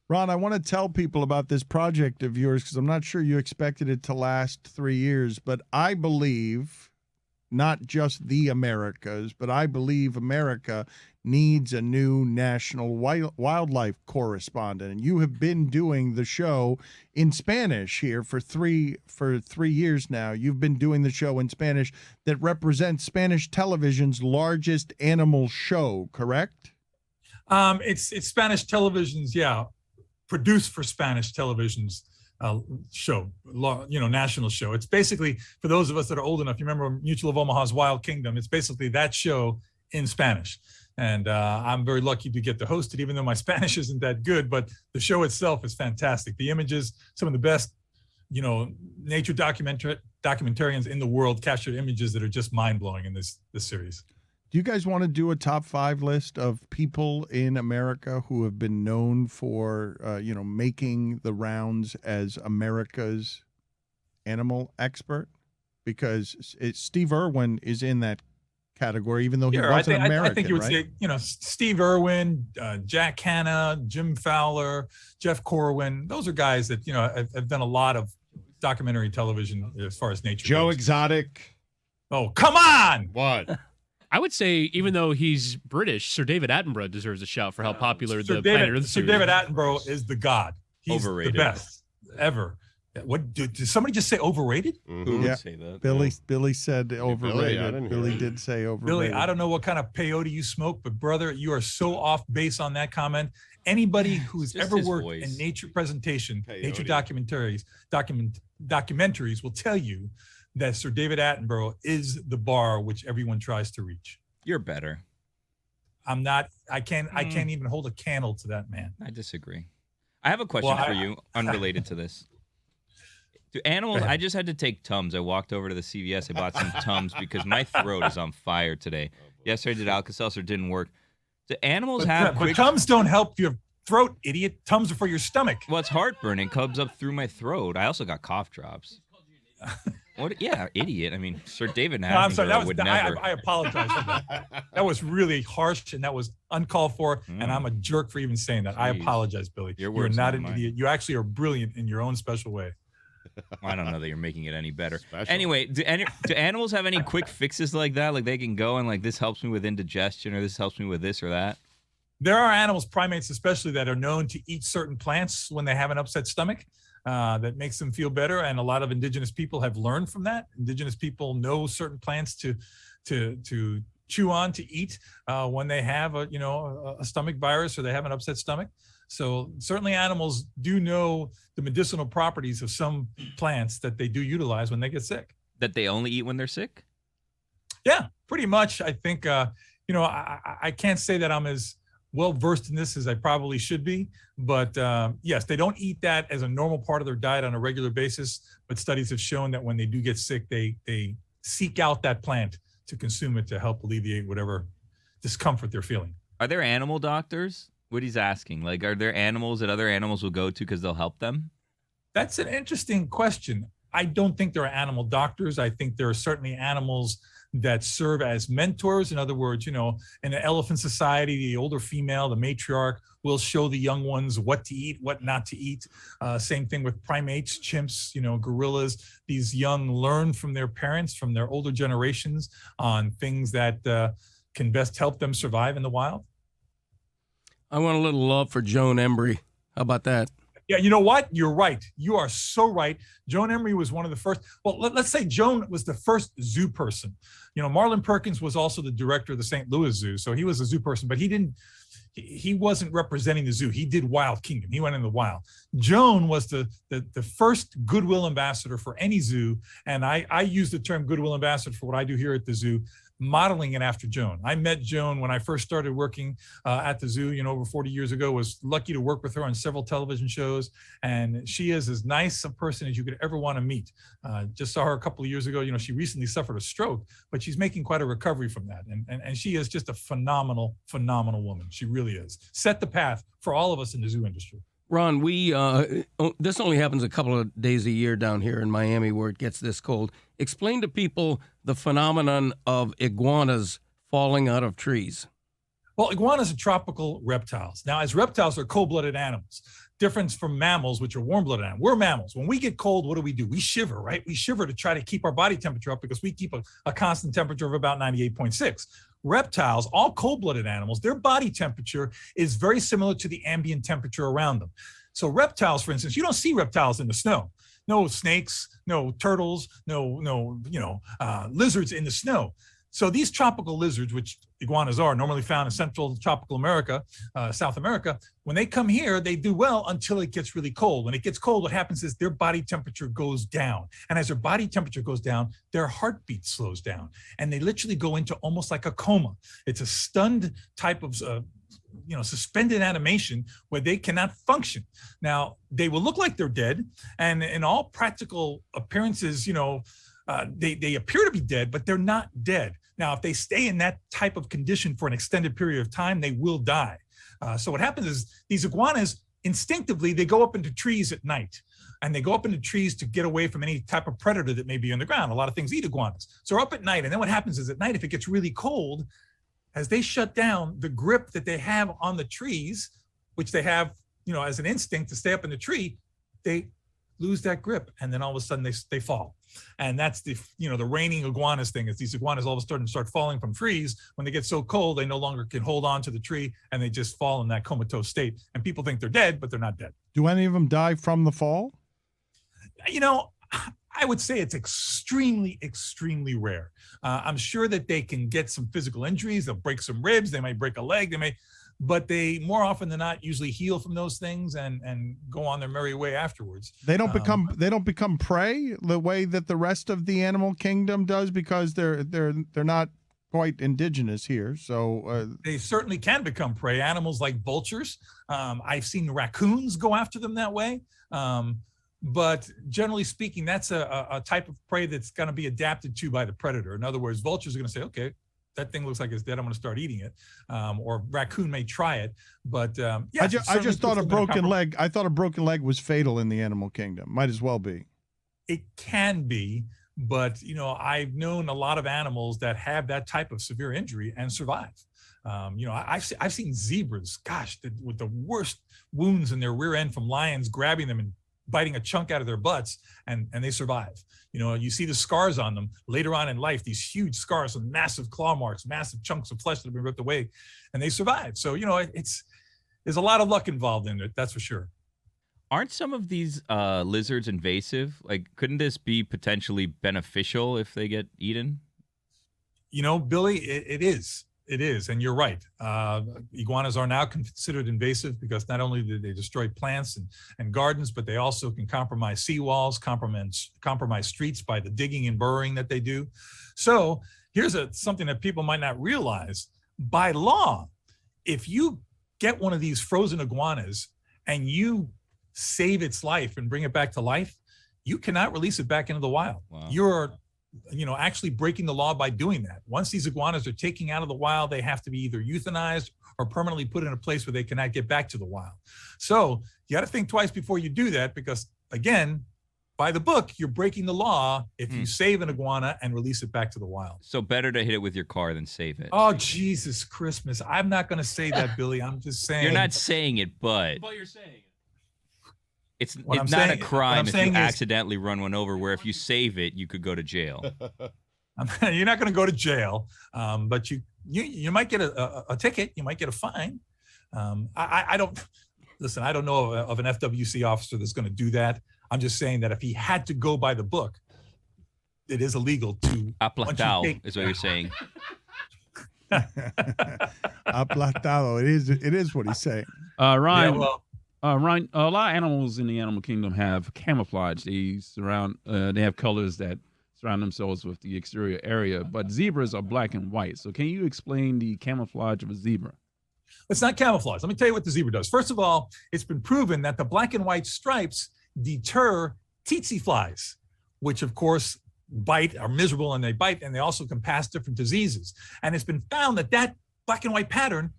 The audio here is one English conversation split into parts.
Ron, I want to tell people about this project of yours because I'm not sure you expected it to last 3 years, but I believe not just the Americas, but I believe America needs a new national wildlife correspondent. And you have been doing the show in Spanish here for 3 years now. You've been doing the show in Spanish that represents Spanish television's largest animal show, correct? It's Spanish television's, produced for Spanish television's show, national show. It's basically, for those of us that are old enough, you remember Mutual of Omaha's Wild Kingdom. It's basically that show in Spanish. And I'm very lucky to get to host it, even though my Spanish isn't that good, but the show itself is fantastic. The images, some of the best, nature documentarians in the world captured images that are just mind-blowing in this series. Do you guys want to do a top 5 list of people in America who have been known for, making the rounds as America's animal expert? Because Steve Irwin is in that category, even though he wasn't American. I think you would say, Steve Irwin, Jack Hanna, Jim Fowler, Jeff Corwin. Those are guys that, have done a lot of documentary television as far as nature Joe goes. Exotic. Oh, come on! What? I would say, even though he's British, Sir David Attenborough deserves a shout for how popular the Planet Earth Sir series David is. Attenborough is the god. He's Overrated. the best ever. What did somebody just say? Overrated? Mm-hmm. Who would say that? Billy said overrated. Billy it. did say overrated. Billy, I don't know what kind of peyote you smoke, but brother, you are so off base on that comment. Anybody who's Just ever his worked voice. in nature presentation, Peyote. nature documentaries will tell you that Sir David Attenborough is the bar which everyone tries to reach. You're better. I'm not. I can't even hold a candle to that man. I disagree. I have a question for you, unrelated to this. Do animals? I just had to take Tums. I walked over to the CVS. I bought some Tums because my throat is on fire today. Yesterday I did Alka-Seltzer, didn't work. Do animals have But quick? Tums don't help your throat, idiot. Tums are for your stomach. Well, it's heartburn and comes up through my throat. I also got cough drops. What? Yeah, idiot. I mean, Sir David No, I'm sorry. Attenborough would never. I apologize for that. That was really harsh and that was uncalled for. And I'm a jerk for even saying that. I Jeez. apologize, Billy. Your You're words, not not an mine. idiot. You actually are brilliant in your own special way. I don't know that you're making it any better. Special. Anyway, do animals have any quick fixes like that? Like they can go and like this helps me with indigestion or this helps me with this or that? There are animals, primates especially, that are known to eat certain plants when they have an upset stomach. That makes them feel better, and a lot of indigenous people have learned from that. Indigenous people know certain plants to chew on, to eat when they have a stomach virus or they have an upset stomach. So certainly animals do know the medicinal properties of some plants that they do utilize when they get sick. That they only eat when they're sick? Yeah, pretty much. I think I can't say that I'm as well versed in this as I probably should be, but yes, they don't eat that as a normal part of their diet on a regular basis. But studies have shown that when they do get sick, they seek out that plant to consume it to help alleviate whatever discomfort they're feeling. Are there animal doctors? What he's asking, like, are there animals that other animals will go to because they'll help them? That's an interesting question. I don't think there are animal doctors. I think there are certainly animals that serve as mentors. In other words, in an elephant society, the older female, the matriarch, will show the young ones what to eat, what not to eat. Same thing with primates, chimps, gorillas. These young learn from their parents, from their older generations on things that can best help them survive in the wild. I want a little love for Joan Embry. How about that? Yeah, you know what? You're right. You are so right. Joan Emery was one of the first. Well, let's say Joan was the first zoo person. Marlon Perkins was also the director of the St. Louis Zoo. So he was a zoo person, but he wasn't representing the zoo. He did Wild Kingdom. He went in the wild. Joan was the first goodwill ambassador for any zoo. And I use the term goodwill ambassador for what I do here at the zoo, modeling it after Joan. I met Joan when I first started working at the zoo, over 40 years ago, was lucky to work with her on several television shows. And she is as nice a person as you could ever want to meet. Just saw her a couple of years ago. She recently suffered a stroke, but she's making quite a recovery from that. And she is just a phenomenal, phenomenal woman. She really is. Set the path for all of us in the zoo industry. Ron, this only happens a couple of days a year down here in Miami where it gets this cold. Explain to people the phenomenon of iguanas falling out of trees. Well, iguanas are tropical reptiles. Now, as reptiles, they're cold-blooded animals. difference from mammals, which are warm-blooded animals. We're mammals. When we get cold, what do? We shiver, right? We shiver to try to keep our body temperature up because we keep a constant temperature of about 98.6. Reptiles, all cold-blooded animals, their body temperature is very similar to the ambient temperature around them. So reptiles, for instance, you don't see reptiles in the snow. No snakes, no turtles, no lizards in the snow. So these tropical lizards, which iguanas are, normally found in Central Tropical America, South America, when they come here, they do well until it gets really cold. When it gets cold, what happens is their body temperature goes down. And as their body temperature goes down, their heartbeat slows down. And they literally go into almost like a coma. It's a stunned type of suspended animation where they cannot function. Now, they will look like they're dead. And in all practical appearances, they appear to be dead, but they're not dead. Now, if they stay in that type of condition for an extended period of time, they will die. So what happens is these iguanas, instinctively, they go up into trees at night. And they go up into trees to get away from any type of predator that may be on the ground. A lot of things eat iguanas. So they're up at night. And then what happens is at night, if it gets really cold, as they shut down, the grip that they have on the trees, which they have, as an instinct to stay up in the tree, they lose that grip, and then all of a sudden they fall. And that's the raining iguanas thing, is these iguanas all of a sudden start falling from trees. When they get so cold, they no longer can hold on to the tree, and they just fall in that comatose state. And people think they're dead, but they're not dead. Do any of them die from the fall? I would say it's extremely, extremely rare. I'm sure that they can get some physical injuries. They'll break some ribs. They might break a leg. But they more often than not usually heal from those things and go on their merry way afterwards. They don't become prey the way that the rest of the animal kingdom does, because they're not quite indigenous here. So they certainly can become prey. Animals like vultures. I've seen raccoons go after them that way. But generally speaking, that's a type of prey that's going to be adapted to by the predator. In other words, vultures are going to say, okay, that thing looks like it's dead, I'm going to start eating it. Or raccoon may try it, but I just thought a broken leg. I thought a broken leg was fatal in the animal kingdom. Might as well be. It can be, but I've known a lot of animals that have that type of severe injury and survive. I've seen zebras, with the worst wounds in their rear end from lions grabbing them and biting a chunk out of their butts, and they survive. You see the scars on them later on in life, these huge scars with massive claw marks, massive chunks of flesh that have been ripped away, and they survive. So, there's a lot of luck involved in it, that's for sure. Aren't some of these lizards invasive? Like, couldn't this be potentially beneficial if they get eaten? Billy, it is. It is, and you're right. Iguanas are now considered invasive because not only do they destroy plants and gardens, but they also can compromise seawalls, compromise streets by the digging and burrowing that they do. So here's something that people might not realize. By law, if you get one of these frozen iguanas and you save its life and bring it back to life, you cannot release it back into the wild. Wow. You're actually breaking the law by doing that. Once these iguanas are taken out of the wild, they have to be either euthanized or permanently put in a place where they cannot get back to the wild. So you got to think twice before you do that, because again, by the book, you're breaking the law if you save an iguana and release it back to the wild. So better to hit it with your car than save it. Oh, Jesus Christmas. I'm not going to say that, Billy. I'm just saying. You're not saying it, but you're saying it. It's not a crime if you accidentally run one over, where if you save it, you could go to jail. You're not going to go to jail, but you might get a ticket. You might get a fine. I don't know of an FWC officer that's going to do that. I'm just saying that if he had to go by the book, it is illegal to. Aplastado is what you're saying. Aplastado. It is what he's saying. Ryan. Yeah, well, Ryan, a lot of animals in the animal kingdom have camouflage. They have colors that surround themselves with the exterior area, but zebras are black and white. So can you explain the camouflage of a zebra? It's not camouflage. Let me tell you what the zebra does. First of all, it's been proven that the black and white stripes deter tsetse flies, which of course are miserable and they bite, and they also can pass different diseases. And it's been found that black and white pattern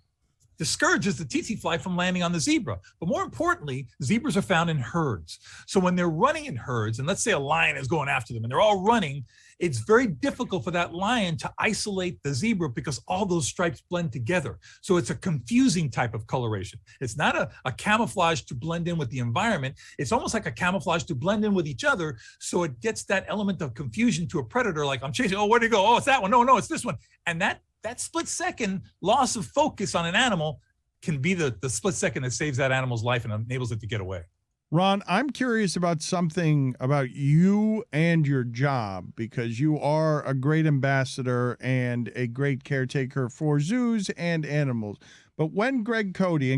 discourages the tsetse fly from landing on the zebra. But more importantly, zebras are found in herds. So when they're running in herds, and let's say a lion is going after them and they're all running, it's very difficult for that lion to isolate the zebra because all those stripes blend together. So it's a confusing type of coloration. It's not a camouflage to blend in with the environment. It's almost like a camouflage to blend in with each other. So it gets that element of confusion to a predator, like I'm chasing, oh, where'd it go? Oh, it's that one. No, it's this one. And that split second loss of focus on an animal can be the split second that saves that animal's life and enables it to get away. Ron, I'm curious about something about you and your job, because you are a great ambassador and a great caretaker for zoos and animals. But when Greg Cody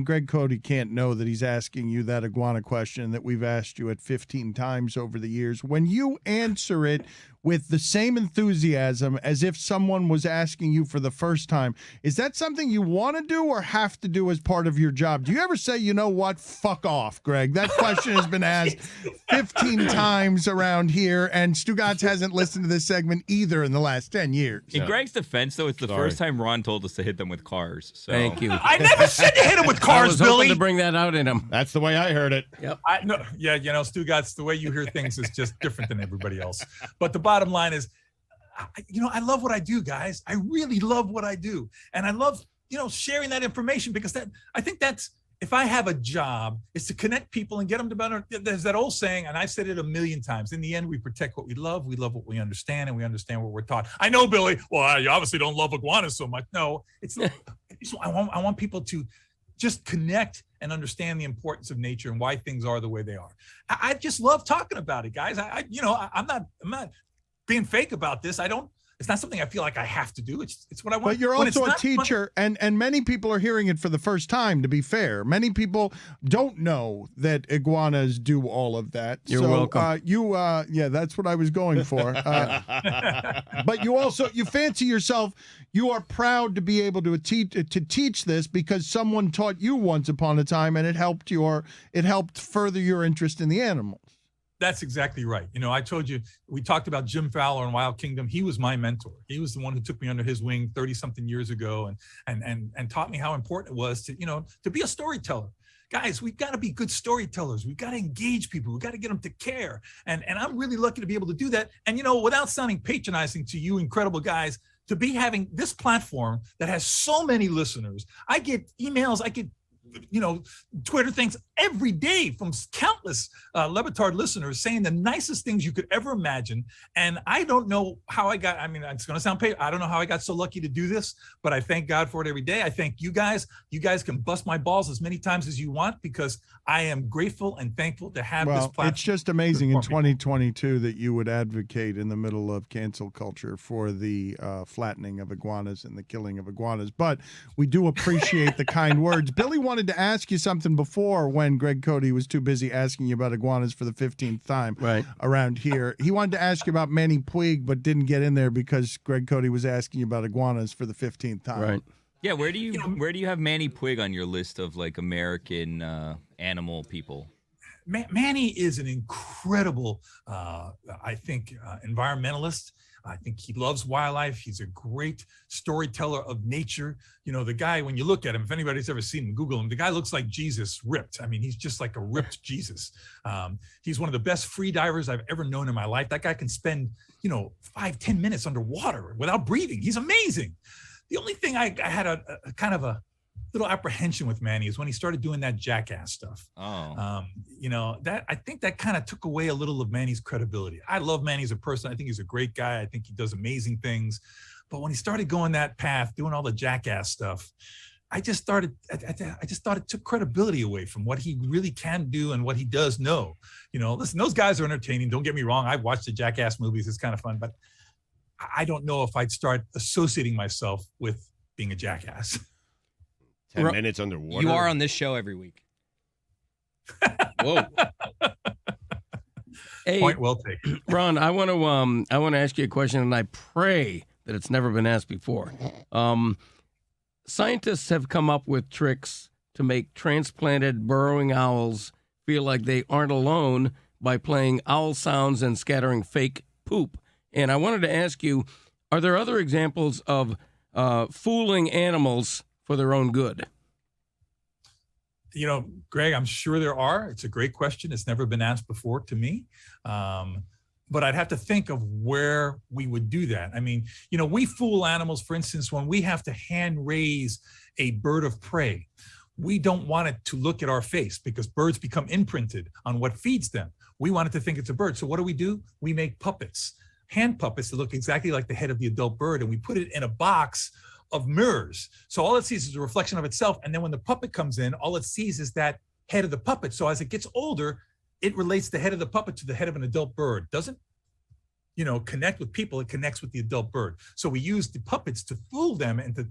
can't know that he's asking you that iguana question that we've asked you at 15 times over the years, when you answer it with the same enthusiasm as if someone was asking you for the first time, is that something you want to do or have to do as part of your job? Do you ever say, you know what, fuck off, Greg? That question has been asked 15 times around here, and Stugotz hasn't listened to this segment either in the last 10 years. In Greg's defense, though, it's the first time Ron told us to hit them with cars. So. Thank you. I never said to hit him with cars, I was Billy. hoping to bring that out in him. That's the way I heard it. Yep. Stugotz, the way you hear things is just different than everybody else. But the bottom line is, I love what I do, guys. I really love what I do. And I love, sharing that information, because I think that's, if I have a job, is to connect people and get them to better. There's that old saying, and I've said it a million times. In the end, we protect what we love what we understand, and we understand what we're taught. I know, Billy. Well, you obviously don't love iguanas so much. No, it's not. I want people to just connect and understand the importance of nature and why things are the way they are. I just love talking about it, guys. I'm not being fake about this. It's not something I feel like I have to do. It's what I want. But you're also a teacher, and many people are hearing it for the first time, to be fair. Many people don't know that iguanas do all of that. You're welcome. That's what I was going for. But you fancy yourself, you are proud to be able to teach this because someone taught you once upon a time, and it helped further your interest in the animals. That's exactly right. I told you, we talked about Jim Fowler in Wild Kingdom. He was my mentor. He was the one who took me under his wing 30-something years ago and taught me how important it was to be a storyteller. Guys, we've got to be good storytellers. We've got to engage people. We've got to get them to care. And I'm really lucky to be able to do that. And, without sounding patronizing to you incredible guys, to be having this platform that has so many listeners. I get emails, I get Twitter things every day from countless LeBatard listeners saying the nicest things you could ever imagine. And I don't know how I got, it's going to sound I don't know how I got so lucky to do this, but I thank God for it every day. I thank you guys. You guys can bust my balls as many times as you want, because I am grateful and thankful to have this platform. It's just amazing in 2022 that you would advocate in the middle of cancel culture for the flattening of iguanas and the killing of iguanas. But we do appreciate the kind words. Billy wanted to ask you something before, when Greg Cody was too busy asking you about iguanas for the 15th time around here. He wanted to ask you about Manny Puig, but didn't get in there because Greg Cody was asking you about iguanas for the 15th time. Right. Yeah, where do you have Manny Puig on your list of American animal people? Manny is an incredible, environmentalist. I think he loves wildlife. He's a great storyteller of nature. The guy, when you look at him, if anybody's ever seen him, Google him, the guy looks like Jesus ripped. He's just like a ripped Jesus. He's one of the best free divers I've ever known in my life. That guy can spend, 5-10 minutes underwater without breathing. He's amazing. The only thing I had a kind of a little apprehension with Manny is when he started doing that jackass stuff. That I think that kind of took away a little of Manny's credibility. I love Manny as a person. I think he's a great guy. I think he does amazing things. But when he started going that path, doing all the jackass stuff, I just thought it took credibility away from what he really can do and what he does know. Listen, those guys are entertaining. Don't get me wrong. I've watched the jackass movies. It's kind of fun, but I don't know if I'd start associating myself with being a jackass. 10 minutes underwater. You are on this show every week. Whoa. Hey, point well taken. Ron, I want to ask you a question, and I pray that it's never been asked before. Scientists have come up with tricks to make transplanted burrowing owls feel like they aren't alone by playing owl sounds and scattering fake poop. And I wanted to ask you, are there other examples of fooling animals for their own good? Greg, I'm sure there are. It's a great question. It's never been asked before to me. But I'd have to think of where we would do that. I mean, we fool animals, for instance, when we have to hand raise a bird of prey. We don't want it to look at our face because birds become imprinted on what feeds them. We want it to think it's a bird. So what do? We make puppets, hand puppets that look exactly like the head of the adult bird, and we put it in a box of mirrors. So all it sees is a reflection of itself. And then when the puppet comes in, all it sees is that head of the puppet. So as it gets older, it relates the head of the puppet to the head of an adult bird. Doesn't, connect with people, it connects with the adult bird. So we use the puppets to fool them into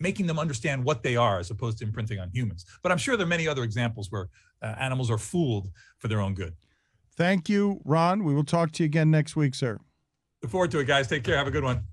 making them understand what they are as opposed to imprinting on humans. But I'm sure there are many other examples where animals are fooled for their own good. Thank you, Ron. We will talk to you again next week, sir. Look forward to it, guys. Take care. Have a good one.